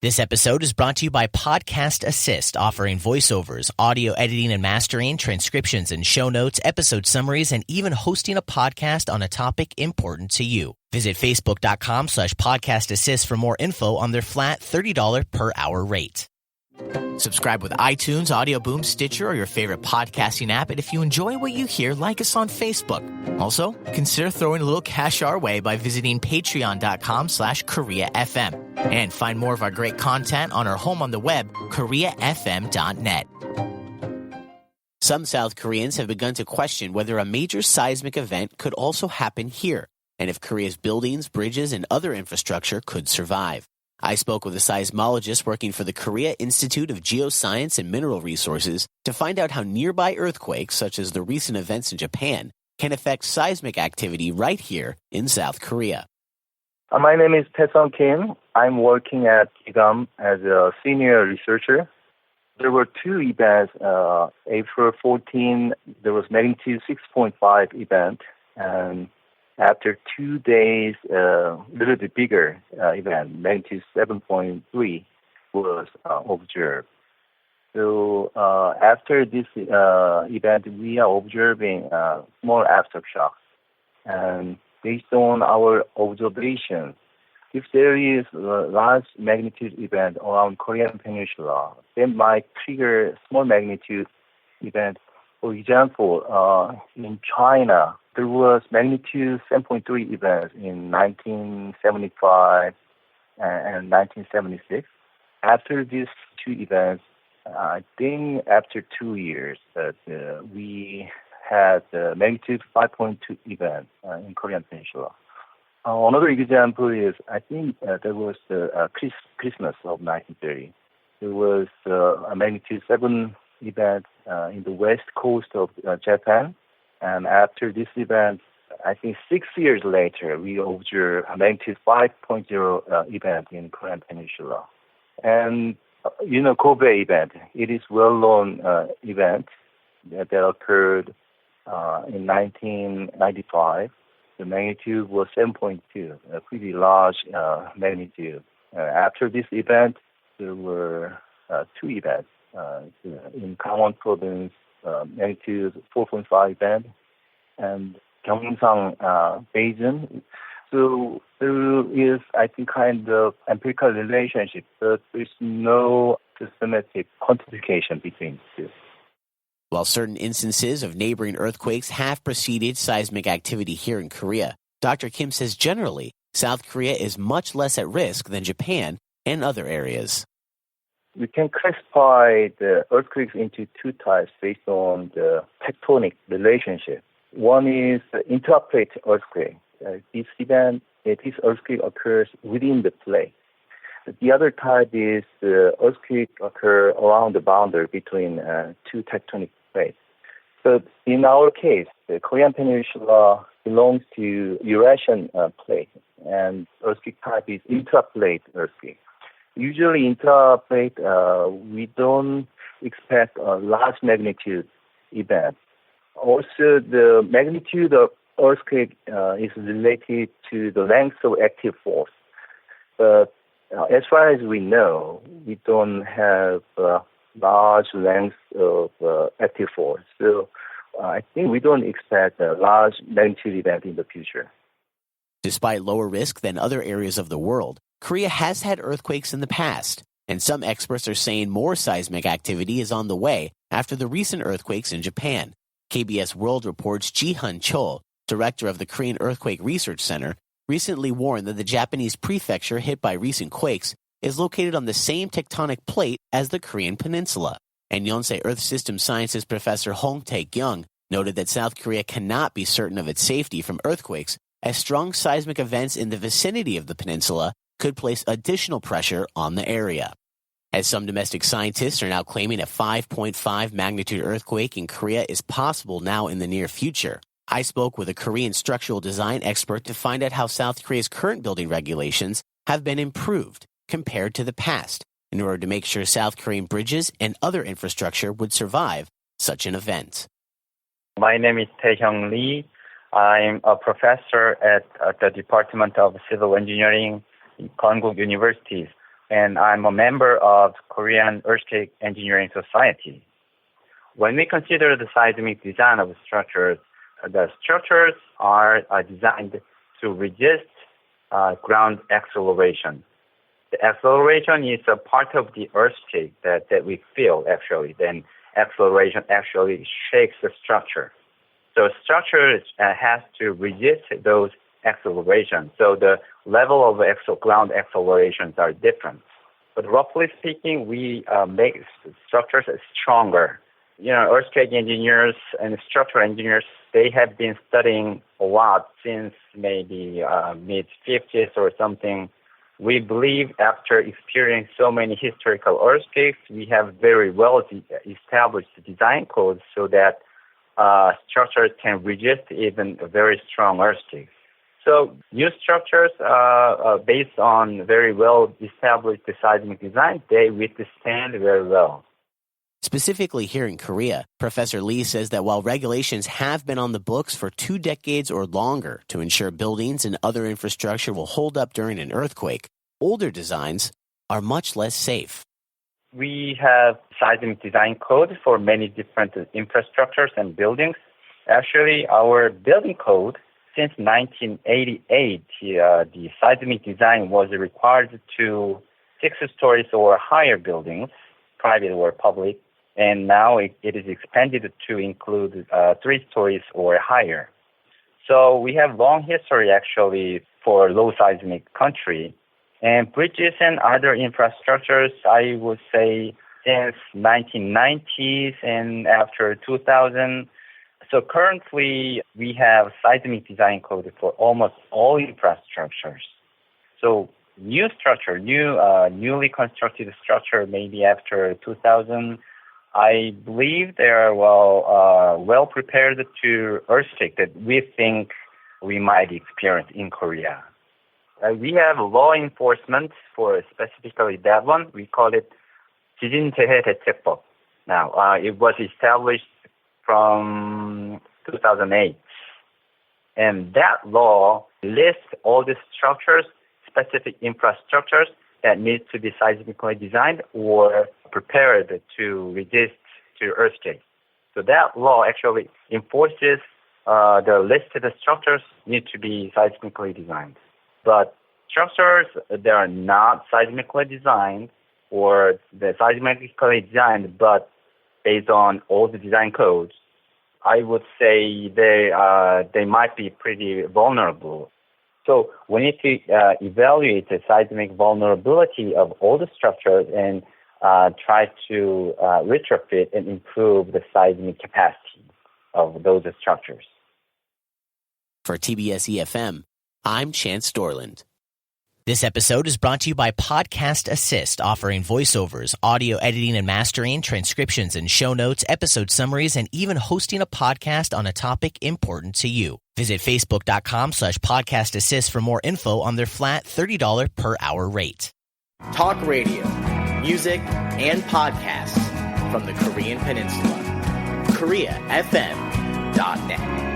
This episode is brought to you by Podcast Assist, offering voiceovers, audio editing and mastering, transcriptions and show notes, episode summaries, and even hosting a podcast on a topic important to you. Visit facebook.com/podcast assist for more info on their flat $30 per hour rate. Subscribe with iTunes, Audio Boom, Stitcher, or your favorite podcasting app. And if you enjoy what you hear, like us on Facebook. Also, consider throwing a little cash our way by visiting patreon.com/KoreaFM. And find more of our great content on our home on the web, KoreaFM.net. Some South Koreans have begun to question whether a major seismic event could also happen here, and if Korea's buildings, bridges, and other infrastructure could survive. I spoke with a seismologist working for the Korea Institute of Geoscience and Mineral Resources to find out how nearby earthquakes, such as the recent events in Japan, can affect seismic activity right here in South Korea. My name is Taesung Kim. I'm working at KIGAM as a senior researcher. There were two events. April 14, there was magnitude 6.5 event, and after 2 days, a little bit bigger event, magnitude 7.3, was observed. So after this event, we are observing small aftershocks. And based on our observations, if there is a large magnitude event around Korean Peninsula, that might trigger small magnitude event. For example, in China, there was magnitude 7.3 events in 1975 and 1976. After these two events, I think after 2 years, we had magnitude 5.2 event in Korean Peninsula. Another example is, I think there was the Christmas of 1930. There was a magnitude 7 event in the west coast of Japan. And after this event, I think 6 years later, we observed a magnitude 5.0 event in Korean Peninsula. And, Kobe event, it is well-known event that occurred in 1995. The magnitude was 7.2, a pretty large magnitude. After this event, there were two events in Gangwon province, magnitude 4.5 event, and Gyeongju Basin. So there is, I think, kind of empirical relationship, but there's no systematic quantification between the two. While certain instances of neighboring earthquakes have preceded seismic activity here in Korea, Dr. Kim says generally, South Korea is much less at risk than Japan and other areas. We can classify the earthquakes into two types based on the tectonic relationship. One is the intraplate earthquake. This earthquake occurs within the plate. The other type is the earthquake occur around the boundary between two tectonic plates. So in our case, the Korean Peninsula belongs to Eurasian plate, and earthquake type is intraplate earthquake. Usually intraplate, we don't expect a large magnitude event. Also, the magnitude of earthquake is related to the length of active force. But as far as we know, we don't have large length of active force. So I think we don't expect a large magnitude event in the future. Despite lower risk than other areas of the world, Korea has had earthquakes in the past, and some experts are saying more seismic activity is on the way after the recent earthquakes in Japan. KBS World Report's Ji-hun Chol, director of the Korean Earthquake Research Center, recently warned that the Japanese prefecture hit by recent quakes is located on the same tectonic plate as the Korean peninsula. And Yonsei Earth System Sciences professor Hong Tae-Kyung noted that South Korea cannot be certain of its safety from earthquakes, as strong seismic events in the vicinity of the peninsula could place additional pressure on the area. As some domestic scientists are now claiming a 5.5 magnitude earthquake in Korea is possible now in the near future, I spoke with a Korean structural design expert to find out how South Korea's current building regulations have been improved compared to the past in order to make sure South Korean bridges and other infrastructure would survive such an event. My name is Tae-Hyung Lee. I'm a professor at the Department of Civil Engineering in Konkuk University. and I'm a member of Korean Earthquake Engineering Society. When we consider the seismic design of structures, the structures are designed to resist ground acceleration. The acceleration is a part of the earthquake that we feel, actually. Then acceleration actually shakes the structure. So structure has to resist those accelerations. So the level of ground accelerations are different. But roughly speaking, we make structures stronger. Earthquake engineers and structural engineers, they have been studying a lot since maybe mid-50s or something. We believe after experiencing so many historical earthquakes, we have very well established design codes so that structures can resist even very strong earthquakes. So new structures based on very well established seismic design, they withstand very well. Specifically here in Korea, Professor Lee says that while regulations have been on the books for 2 decades or longer to ensure buildings and other infrastructure will hold up during an earthquake, older designs are much less safe. We have seismic design code for many different infrastructures and buildings. Actually, our building code, since 1988, the seismic design was required to 6 stories or higher buildings, private or public. And now it is expanded to include 3 stories or higher. So we have long history actually for low seismic country. And bridges and other infrastructures, I would say since 1990s and after 2000. So currently we have seismic design code for almost all infrastructures. So newly constructed structure maybe after 2000, I believe they are well prepared to earthquake that we think we might experience in Korea. We have law enforcement for specifically that one. We call it 지진재해 대책법. Now, it was established from 2008. And that law lists all the structures, specific infrastructures that need to be seismically designed or prepared to resist to earthquake. So that law actually enforces the listed structures need to be seismically designed. But structures that are not seismically designed or they're seismically designed but based on all the design codes, I would say they might be pretty vulnerable. So we need to evaluate the seismic vulnerability of all the structures and try to retrofit and improve the seismic capacity of those structures. For TBS EFM, I'm Chance Dorland. This episode is brought to you by Podcast Assist, offering voiceovers, audio editing and mastering, transcriptions and show notes, episode summaries, and even hosting a podcast on a topic important to you. Visit facebook.com/Podcast Assist for more info on their flat $30 per hour rate. Talk radio, music, and podcasts from the Korean Peninsula. KoreaFM.net.